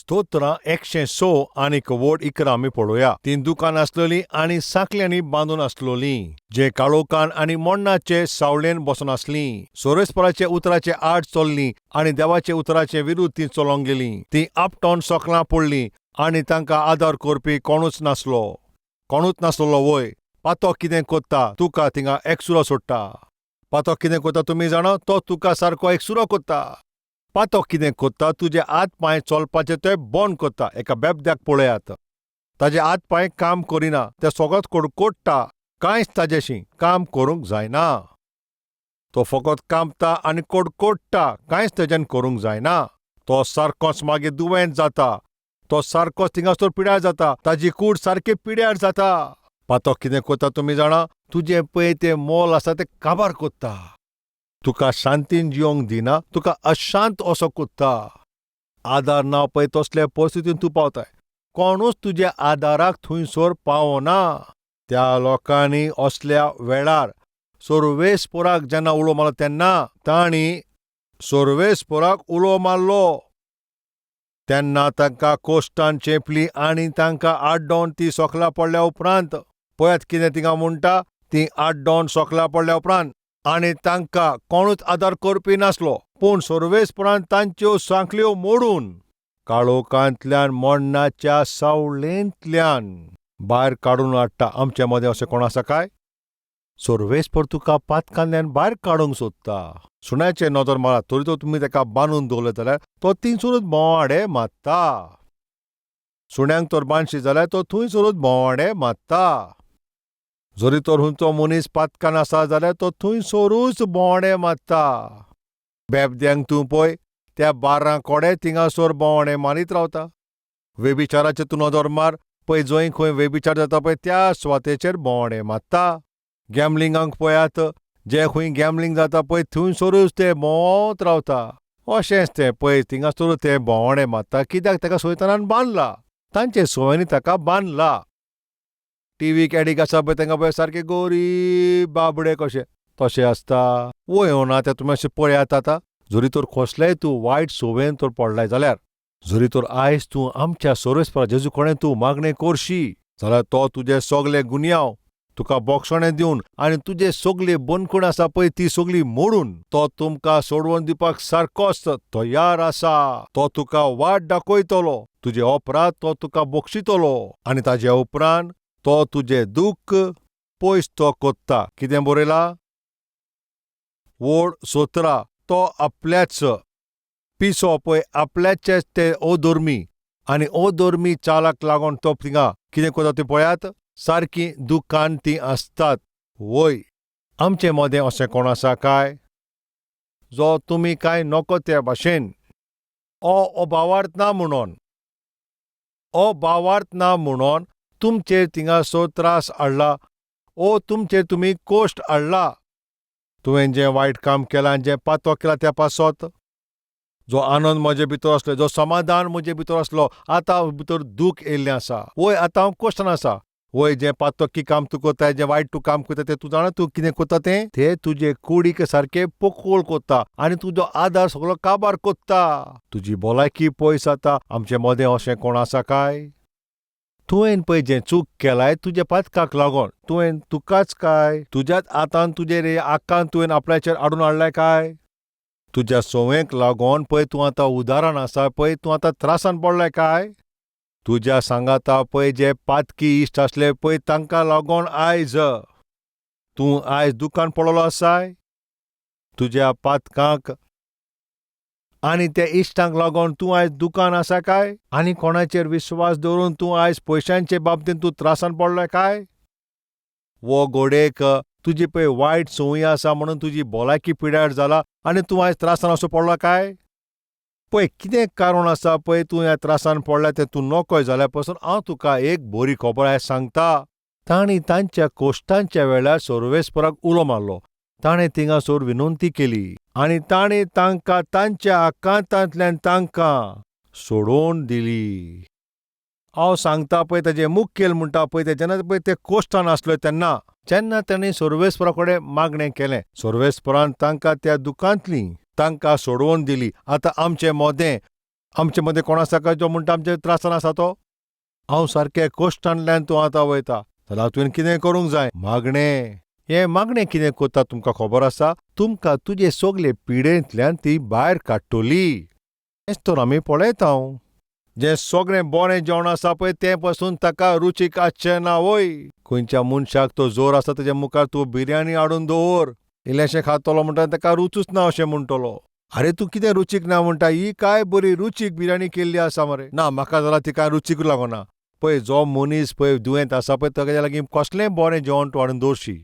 स्तोत्रां 106 आनीक वोट 11 आमी पळोवया. तीन दुकान आसलेलीं आनी सांखल्यांनी बांदून आसलेलीं, जे काळोखान आनी मोण्णाचे सावळेन बसून आसलीं. सोरेस्पराचे उतराचे आड चल्लीं आनी देवाचे उतराचे विरुद्ध तीं चलोंक गेलीं. तीं आपटोन सोकलां पडलीं आनी तांकां आदार करपी कोणूच नासलो. वय, पातोक कितें कोत्ता तुका थिंगा एकसुरो सोडटा. पातोक कितें कोत्ता तुमी जाणा, तो तुका सारको एकसुरो कोत्ता. पातोक कितें कोत्ता, तुजे हात पांय चलपाचे ते बंद कोत्ता. एका बेबद्याक पळयात, ताजे हात पांय काम करिना, ते सोगत कोडकोडटा, कांयच ताजेशी काम करूंक जायना. तो फकत कामता आनी कोडकोडटा, कांयच तेज्यान करूंक जायना. तो सारकोच मागीर दुयेंत जाता. तो सारकोच थिंगासोर पिड्यार जाता. ताजी कूड सारकी पिड्यार जाता. पातोक कितें कोत्ता तुमी जाणा, तुजें पळय तें मोल आसा तें काबार कोत्ता. तुका शांतीन जिवंक दिना, तुका अशांत असो कोत्ता. आदार ना पळय तसले परिस्थितीन तूं पावताय. कोणूच तुज्या आदाराक थंयसर पावना. त्या लोकांनी असल्या वेळार सोर्वेस्पोराक जेन्ना उलो मारलो तेन्ना तांणी सोर्वेस्पोराक उलो मारलो. तेन्ना तांकां कोश्टान चेपली आनी तांकां आड्डोवन ती सोकला पडल्या उपरांत, पळयात कितें थिंगा म्हणटा, ती आड्डोवन सोकला पडल्या उपरांत आनी तांकां कोणूच आदार करपी नासलो. पूण सोर्वेस्पोरान तांच्यो सांखल्यो मोडून काळोखांतल्यान मोण्णाच्या सावळेंतल्यान भायर काडून हाडटा. आमचे मदें अशें कोण आसा काय? सोर्वेस्पोर तुका पातकांतल्यान भायर काडूंक सोदता. सुण्याचे नदर मारात, तरी तो तुमी ताका बांदून दवरले जाल्यार तो थिंगसरूच बोवाडे मारता. सुण्यांक तर बांदशी जाल्यार तो थंयसरूच बोवाडे मारता. जरी तर हुंचो मनीस पातकान आसा जाल्यार तो थंयसरूच बोवाडे मारता. बेबद्यांक तूं पळय, त्या बार्रां कोडे थिंगासोर बोवाडे मारीत रावता. वेबिचाराचे तूं नदर मार, पळय जंय खंय वेबिचार जाता पळय त्या सुवातेचेर बोवाडे मारता. गॅमलिंगांक पळयात, जे खंय गॅमलिंग जाता पळय थंयसरूच ते भोंवत रावता. अशेंच तें पळय थिंगासरूच ते बोवाडे मारता. कित्याक ताका सैतानान बांदला, तांचे संवयनी ताका बांदला. टीव्हीक एडीक आसा पळय तांकां पळय सारके गरीब बाबडे कशे तशें आसता. वयो ना ते तुमी अशें पळयात आतां. जरी तर कसलेय तूं वायट संवयेन तर पडलाय जाल्यार, जरी तर आयज तूं आमच्या सोरेस्परा जेजू कडेन तूं मागणें करशी जाल्यार तो तुजे सगळे गुन्यांव तुका बोगसणें दिवन आनी तुजे सगळी बंदखण आसा पळय ती सगळी मोडून तो तुमकां सोडवून दिवपाक सारकोच तयार आसा. तो तुका वाट दाखयतलो, तुजे अपराध तो तुका बक्षितलो आनी ताजे उपरांत तो तुजें दूख पयस तो कोत्ता. कितें बरयलां? वोड 17. तो आपल्याच पिसो पळय आपल्याचेच ते अधर्मी आनी अधर्मी चालाक लागून तो थिंगा कितें कोत्ता तें पळयात. सारकी दुकान ती आसतात. वय, आमचे मदें अशें कोण आसा काय जो तुमी कांय नोको त्या भाशेन अभावार्थ ना म्हणून तुमचेर थिंगासो त्रास हाडला, तुमचेर तुमी कोश्ट हाडला. तुवें जें वायट काम केलां, जें पातक केलां त्या पासत जो आनंद म्हजे भितर आसलो, जो समाधान म्हजे भितर आसलो, आतां भितर दूख येयल्लें आसा. वय, आतां हांव कोश्टान आसा. वय, जें पातकी काम तूं कोत्ताय, जें वायट तूं काम कोत्ता तें तूं जाणा तूं कितें कोत्ता तें तुजे कुडीक सारकें पोकोळ कोत्ता आनी तुजो आदार सगळो काबार कोत्ता. तुजी भलायकी पयस जाता. आमचे मदें अशें कोण आसा काय? तुवें पळय जें चूक केलाय तुज्या पातकाक लागून, तुवें तुकाच काय तुज्याच आतान तुजे आक्कान तुवें आपल्याचेर हाडून हाडलाय काय? तुज्या संवेक लागून पळय तूं आतां उदारण आसा पळय, तूं आतां त्रासान पडलाय काय? तुज्या सांगाता पळय जे पातकी इश्ट आसले पळय तांकां लागून आयज दुकान पडलो आसाय. तुज्या पातकांक आनी त्या इश्टांक लागून तूं आयज दुकान आसा काय? आनी कोणाचेर विश्वास दवरून तूं आयज पयशांचे बाबतींत तूं त्रासान पडलाय काय? वो घोडेक तुजी पळय वायट संवय आसा म्हणून तुजी भलायकी पिड्यार जाला आनी तूं आयज त्रासान असो पडला काय? पळय, कितें कारण आसा पळय तूं ह्या त्रासान पडल्या तें तूं नकळय जाल्यार पासून हांव तुका एक बरी खबर आयज सांगता. तांणी तांच्या कोश्टांच्या वेळार सोर्वेस्पराक उलो मारलो. ताणें थिंगासोर विनंती केली आनी ताणें तांकां तांच्या आकांतांतल्यान तांकां सोडून दिली. हांव सांगता पळय ताजें मुखेल म्हणटा पळय तें जेन्ना पळय ते कोश्टान आसले तेन्ना जेन्ना ताणें सोर्वेस्परा कडेन मागणें केलें, सोर्वेस्परान तांकां त्या दुकांतलीं तांकां सोडवून दिली. आतां आमचें मोदें आमचे मदें कोण आसा काय जो म्हणटा आमचे त्रासान आसा तो? हांव सारकें कश्टांतल्यान तूं आतां वयता जाल्यार तुवें कितें करूंक जाय? मागणें. हें मागणें कितें करता तुमकां खबर आसा? तुमकां तुजे सगले पिडेंतल्यान ती भायर काडटली. हेंच तर आमी पळयतांव. जें सगळें बरें जेवण आसा पळय तें पासून ताका रुचीक आसचें ना वय. खंयच्या मनशाक तो जोर आसा ताचे मुखार तूं बिर्याणी हाडून दवर. इल्लेशें खातलो म्हणटा ताका रुचूच ना अशें म्हणटलो. आरे तूं कितें रुचीक ना म्हणटा? ही काय बरी रुचीक बिर्याणी केल्ली आसा मरे. ना म्हाका जाल्यार ती काय रुचीक लागना. पळय जो मनीस पळय दुयेंत आसा पळय ताच्या लागीं कसलेंय बरें जेवण तूं हाडून दवरशी.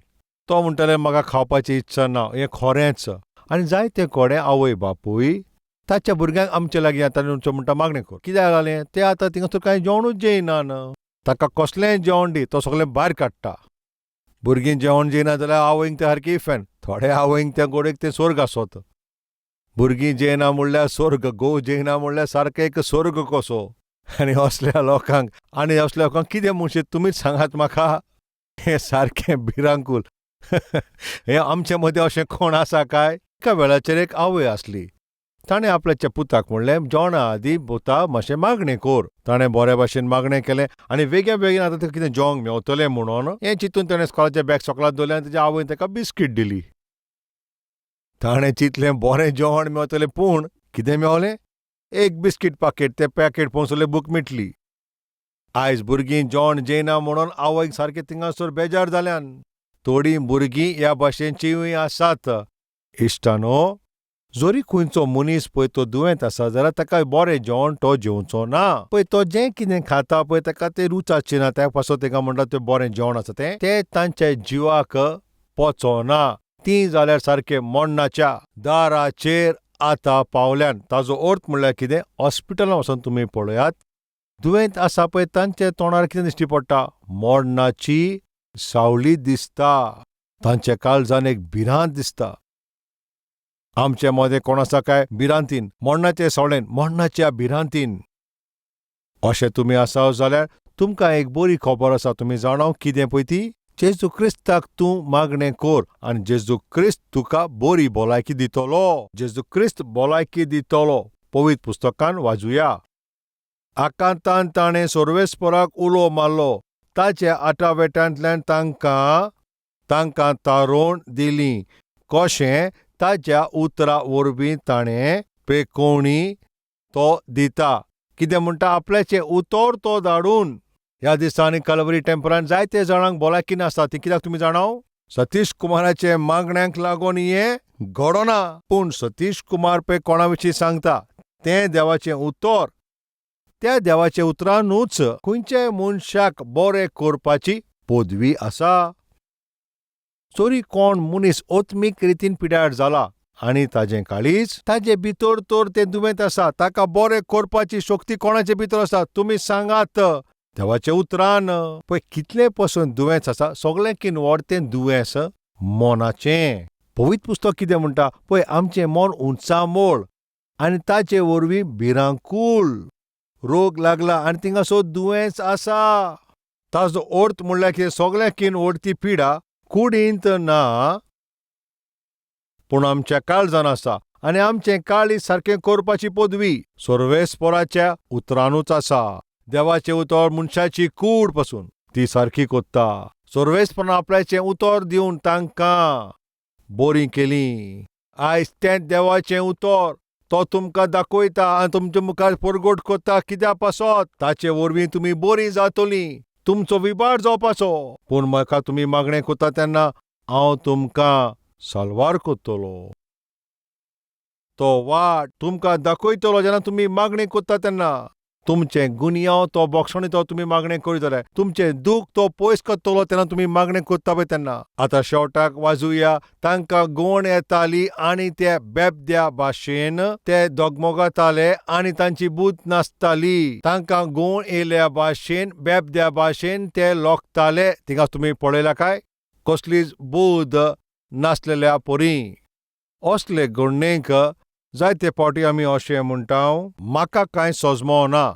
तो म्हणटले म्हाका खावपाची इत्सा ना. हें खरेंच. आनी जायते कोडे आवय बापूय ताच्या भुरग्यांक आमचे लागीं आतां म्हणटा मागणें कर. कित्याक जालें? ते आतां थिंगासर कांय जेवणूच जेयनान. ताका कसलेंय जेवण दी तो सगळें भायर काडटा. भुरगीं जेवण जेयना जाल्यार आवयंक ते सारकी इफेन. थोड्या आवयंक त्या गोडेक ते स्वर्ग आसत. भुरगीं जेयना म्हणल्यार स्वर्ग, घोव जेयना म्हणल्यार सारकें एक स्वर्ग कसो. आनी असल्या लोकांक कितें म्हणशीत तुमीच सांगात म्हाका. हें सारकें भिरांकूल. हें आमचे मदें अशें कोण आसा काय? एका वेळाचेर एक आवय आसली. ताणें आपल्याच्या पुताक म्हणलें जेवणा आदीं पुता मातशें मागणें कर. ताणें बरे भाशेन मागणें केलें आनी बेगीन बेगीन आतां ताका कितें जेवंक मेवतलें म्हणून हें चिंतून ताणें स्कॉलाचें बॅग सकलात दवरलें आनी ताच्या आवयन ताका बिस्कीट दिली. ताणें चिंतलें बरें जेवण मेवतलें पूण कितें मेवलें? एक बिस्कीट पाकीट. तें पॅकेट पळोवन सगळी भूक मिटली. आयज भुरगीं जेवण जेयना म्हणून आवयक सारकें थिंगासर बेजार जाल्यान. थोडीं भुरगीं ह्या भाशेचींय आसात. इश्टानो, जरी खंयचो मनीस पळय तो दुयेंत आसा जाल्यार ताका बरें जेवण तो जेवचो ना. पळय तो जें कितें खाता पळय ताका तें रुचाचें ना. त्या पासून ताका म्हणटा तें बरें जेवण आसा तें तांच्या जिवाक पचोना. तीं जाल्यार सारकें मरणाच्या दाराचेर आतां पावल्यान. ताजो अर्थ म्हणल्यार कितें? हॉस्पिटलांत वचून तुमी पळयात. दुयेंत आसा पळय तांचे तोंडार कितें दिश्टी पडटा? मरणाची सावळी दिसता. तांच्या काळजान एक भिरांत दिसता. आमचे मदें कोण आसा काय? भिरांतीन. मरणाचे सावळेन, मरणाच्या भिरांतीन. अशें तुमी आसा जाल्यार तुमकां एक बरी खबर आसा. तुमी जाणो कितें पळय ती? जेजू क्रिस्ताक तूं मागणें कर आनी जेजू क्रिस्त तुका बरी भलायकी दितलो. जेजू क्रिस्त भलायकी दितलो. पवित्र पुस्तकान वाचुया. आकांतान ताणें सर्वेस्पराक उलो मारलो. ताच्या आटावेटांतल्यान तांकां तारोण दिली. कशें? ताच्या उतरा वरवीं ताणें पेकोवणी तो दिता. कितें म्हणटा? आपल्याचें उतर तो धाडून. ह्या दिसांनी कल्वरी टेंपलांत जायते जाणांक भलायकी नासता. ती कित्याक तुमी जाणो? सतीश कुमाराचे मागण्यांक लागून हें घडना. पूण सतीश कुमार पळय कोणा विशीं सांगता तें देवाचें उतर. त्या देवाच्या उतरानूच खंयच्याय मनशाक बरें करपाची पदवी आसा. चोरी कोण मनीस ओत्मीक रितीन पिड्यार जाला आनी ताजें काळीज ताजे भितर तर तें दुयेंत आसा. ताका बरें करपाची शक्ती कोणाचे भितर आसा? तुमी सांगात. देवाच्या उतरान पळय कितलें पसून दुयेंस आसा. सगळ्यांकीन व्हडतें दुयेंस मोनाचें. पवित्र पुस्तक कितें म्हणटा? पळय आमचें मोन उंचामोळ आनी ताचे वरवीं भिरांकूल. रोग लागला आनी थिंगासर दुयेंस आसा. ताजो अर्थ म्हणल्यार कितें? सगळ्यांकीन व्हडती पिडा कुडींत ना पूण आमच्या काळजान आसा. आनी आमचें काळीज सारकें करपाची पदवी सर्वेस्पराच्या उतरानूच आसा. देवाचें उतर मनशाची कूड पासून ती सारकी कोत्ता. सर्वेस्परान आपल्याचें उतर दिवन तांकां बरीं केलीं. आयज तें देवाचें उतर तो तुमकां दाखयता आनी तुमच्या मुखार परगट कोत्ता. कित्याक पासत? ताचे वरवीं तुमी बरीं जातलीं. तुमचो विबार जावपाचो. पूण म्हाका तुमी मागणें कोत्ता तेन्ना हांव तुमकां साल्वार कोत्तलो. तो वाट तुमकां दाखयतलो जेन्ना तुमी मागणी कोत्ता तेन्ना. तुमचें गुन्यांव तो बोगसणितो तुमी मागणें करीत जाल्यार. तुमचें दूख तो पयस करतलो तेन्ना तुमी मागणें कोत्ता पळय तेन्ना. आतां शेवटाक वाचुया. तांकां गवण येताली आनी ते बेबद्या भाशेन ते दोगमोगाताले आनी तांची बूद नासताली. तांकां गवण येयल्या भाशेन बेबद्या भाशेन ते लोकताले. थिंगा तुमी पळयल्या काय? कसलीच बूद नासलेल्या परी. असले घडणेक जायते फावटी आमी अशें म्हणटाव म्हाका कांय सजमोना.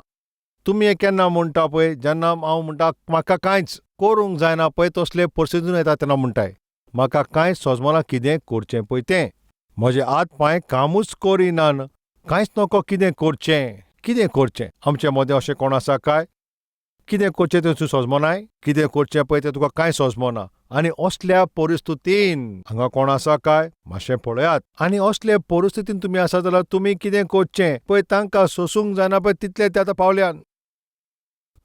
तुमी हें केन्ना म्हणटा पळय? जेन्ना हांव म्हणटा म्हाका कांयच करूंक जायना पळय तसले परिस्थितीन येता तेन्ना म्हणटाय म्हाका कांय सजमोना कितें करचें पळय तें. म्हजे हात पांय कामूच करिनान. कांयच नको कितें करचें. कितें करचें आमचे मदें अशें कोण आसा काय? कितें करचें तें तूं सोजमोनाय? कितें करचें पळय तें तुका कांय सोजमोना. आनी असल्या परिस्थितीन हांगा कोण आसा काय? मातशें पळयात. आनी असले परिस्थितीन तुमी आसा जाल्यार तुमी कितें करचें पळय तांकां सोसूंक जायना पळय तितलें ते आतां पावल्यान.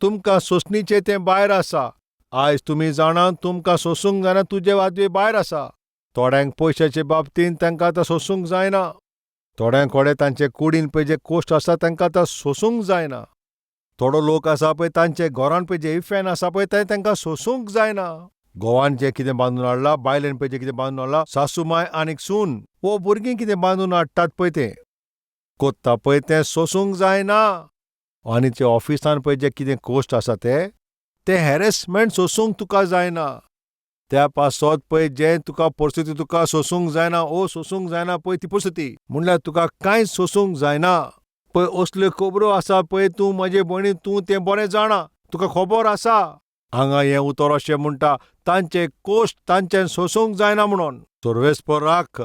तुमकां सोंसणीचें तें भायर आसा. आयज तुमी जाणात तुमकां सोसूंक जायना तुजे वादवे भायर आसा. थोड्यांक पयशाचे बाबतींत तांकां आतां सोसूंक जायना. थोड्यांक तांचे कुडीन पळय जे कोश्ट आसा तांकां आतां सोसूंक जायना. थोडो लोक आसा पळय तांचे घरान पळय जे इफेन आसा पळय तें तांकां सोसूंक जायना. घोवान जें कितें बांदून हाडलां, बायलेन पळय जें कितें बांदून हाडलां, सासूमाय आनीक सून वो भुरगीं कितें बांदून हाडटात पळय तें कोत्ता पळय तें सोसूंक जायना. आनी ते ऑफिसान पळय जे कितें कोश्ट आसा ते हॅरेसमेंट सोसूंक तुका जायना. त्या पासत पळय जें तुका परिस्थिती तुका सोसूंक जायना सोसूंक जायना पळय ती परिस्थिती म्हणल्यार तुका कांयच सोसूंक जायना. पळय असल्यो खबरो आसा पळय तूं म्हजे भयणी तूं तें बरें जाणा. तुका खबर आसा हांगा हें उतर अशें म्हणटा तांचे कोश्ट तांच्यान सोसूंक जायना म्हणून. सर्वेस्पराक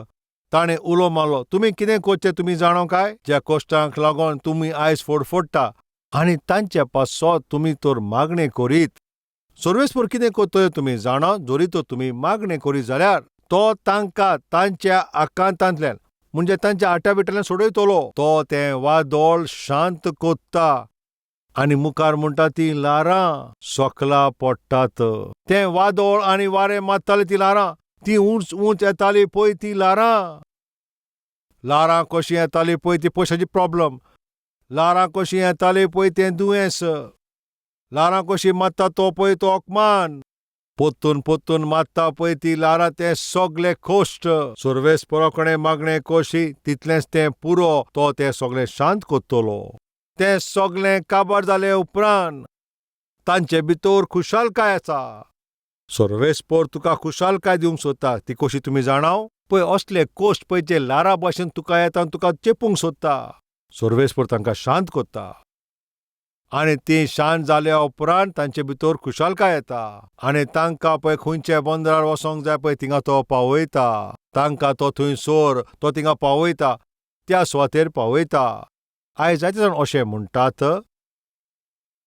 ताणें उलो मारलो तुमी कितें करचें तुमी जाणो काय? ज्या कोश्टांक लागून तुमी आयज फोडफोडटा आनी तांचे पासत तुमी तर मागणी करीत. सर्वेस्पर कितें करतले तुमी जाणा? जोरी तर तुमी मागणी करीत जाल्यार तो तांकां तांच्या आकांतांतल्यान म्हणजे तांच्या आट्याबिट्यांतल्यान सोडयतलो. तो तें वादळ शांत कोत्ता आनी मुखार म्हणटा ती ल्हारां सोकला पडटात. तें वादळ आनी वारें मारताली ती ल्हारां, ती उंच उंच येताली पळय ती ल्हारां. ल्हारां कशीं येताली पळय ती पयशाची प्रॉब्लम. ल्हारां कशीं येताली पळय तें दुयेंस. ल्हारां कशीं मारता तो पळय तो अपमान. पोत्तून पोत्तून मारता पळय ती ल्हारां तें सगलें कोश्ट. सर्वेस्परा कडेन मागणें कशी तितलेंच तें पुरो तो तें सगलें शांत कोत्तलो. तें सगलें काबार जालें उपरांत तांचे भितर खुशालकाय आसा. सर्वेस्पर तुका खुशालकाय दिवंक सोदता. ती कशी तुमी जाणाव? पळय असले कोश्ट पळय जे ल्हारां भाशेन तुका येता आनी तुका चेपूंक सोदता. सर्वेस्पर तांकां शांत कोत्ता. आनी ती शांत जाल्या उपरांत तांचे भितर खुशालकाय येता. आनी तांकां पळय खंयचे बंदरार वसोंक जाय पळय थिंगा तो पावयता. तांकां तो थंयसर तो थिंगा पावयता. त्या सुवातेर पावयता. आयज जायते जाण अशें म्हणटात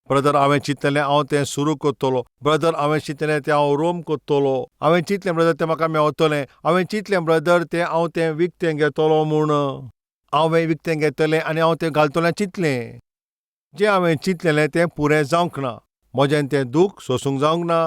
ब्रदर हांवें चिंतलें हांव तें सुरू करतलो. ब्रदर हांवें चिंतलें तें हांव रोम करतलो. हांवें चिंतलें ब्रदर तें म्हाका मेवतलें. हांवें चिंतलें ब्रदर तें हांव तें विकतें घेतलो म्हूण. हांवें विकतें घेतलें आनी हांव तें घालतलें चिंतलें. जें हांवें चिंतलेलें तें पुरें जावंक ना. म्हजें तें दूख सोसूंक जावंक ना.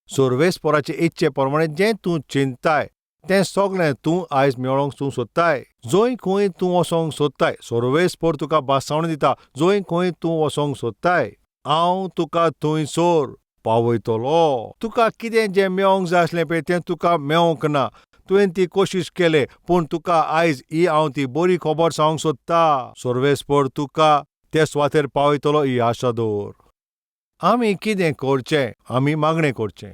सर्वेस्पराचे इच्छे प्रमाणें जें तूं चिंताय तें सगलें तूं आयज मेळोवंक तूं सोदताय. जंय खंय तूं वसोंक सोदताय सर्वेस्पर तुका बासावणी दिता. जंय खंय तूं वसोंक सोदताय हांव तुका थंयसर पावयतलो. तुका कितें जें मेळोंक जाय आसलें पळय तें तुका मेळोंक ना. तुवें ती कोशिश केली पूण तुका आयज ही हांव ती बरी खबर सांगूंक सोदता. सर्वेस्पर तुका ते सुवातेर पावयतलो ही आशा दवर. आमी कितें करचें? आमी मागणें करचें.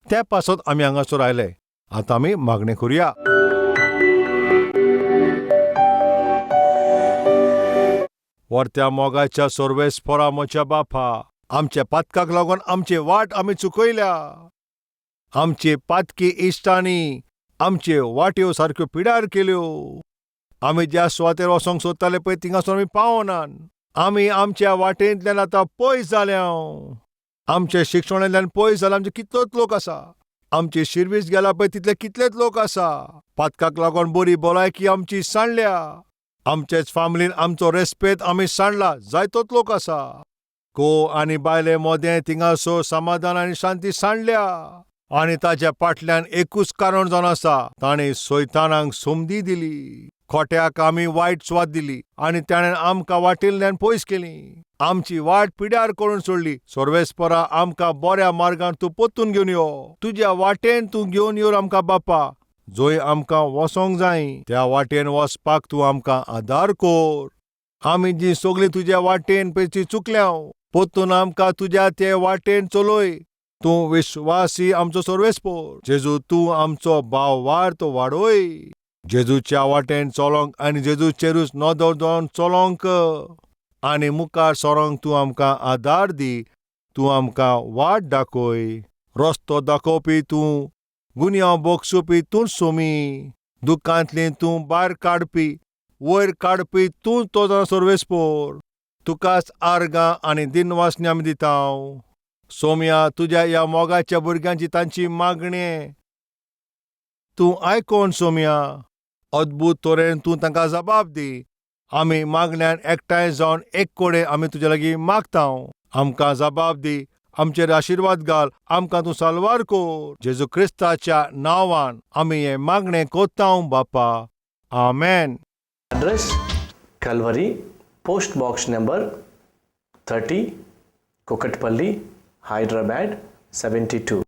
त्या पासत आमी हांगासर आयले. आतां आमी मागणें करुया. वर्त्या मोगाच्या सर्वेस्परा म्हज्या बापा, आमच्या पातकाक लागून आमची वाट आमी चुकयल्या. आमची पातकी इश्टांनी आमच्यो वाट्यो सारक्यो पिड्यार केल्यो. आमी ज्या सुवातेर वसोंक सोदताले पळय थिंगासर आमी पावनात. आमी आमच्या वाटेंतल्यान आतां पयस जाल्यांव. आमच्या शिक्षणांतल्यान पयस जाल्यार आमचे कितलोच लोक आसा. आमची शिर्वीस गेला पळय तितले कितलेच लोक आसा. पातकाक लागून बरी भलायकी आमची सांडल्या. आमचेच फामिलीन आमचो रेस्पेत आमी सांडला जायतोच लोक आसा. घोव आनी बायले मोदें थिंगासर समाधान आनी शांती सांडल्या. आनी ताच्या फाटल्यान एकूच कारण जावन आसा. ताणें सैतानाक संदी दिली. खोट्याक आमी वायट सुवात दिली आनी ताणें आमकां वाटेंतल्यान पयस केलीं. आमची वाट पिड्यार करून सोडली. सर्वेस्परा आमकां बऱ्या मार्गार तूं पोत्तून घेवन यो. तुज्या वाटेन तूं घेवन यो आमकां बापा. जंय आमकां वसोंक जाय त्या वाटेन वचपाक तूं आमकां आदार कर. आमी जीं सगळीं तुज्या वाटेन पळय ती चुकल्यांव. पोत्तून आमकां तुज्या ते वाटेन चलय. तूं विश्वासी आमचो सर्वेस्पर. जेजू तूं आमचो भाव वार्त वाडय. जेजूच्या वाटेन चलोंक आनी जेजूचेरूच नदर दवरून चलोंक आनी मुखार सरोंक तूं आमकां आदार दी. तूं आमकां वाट दाखय. रस्तो दाखोवपी तूं. गुन्यांव बोगसूपी तूंच सोमी. दुखांतली तूं भायर काडपी वयर काडपी तूं तो सर्वेस्पर. तुकाच आर्गां आनी दिनवासनी आमी दितांव. सोम्या, तुज्या ह्या मोगाच्या भुरग्यांची तांची मागणी तूं आयकोन सोम्या. अद्भुत तोरेन तूं तांकां जबाब दी. आमी मागण्यांत एकठांय जावन एक कोडे आमी तुजे लागीं मागतांव. आमकां जबाब दी, आमचेर आशिर्वाद घाल, आमकां तूं साल्वार कोर. जेजू क्रिस्ताच्या नांवान आमी हें मागणें कोत्तांव बापा. आमेन. Address Calvary, Post Box number 30, Kukatpalli, Hyderabad 72.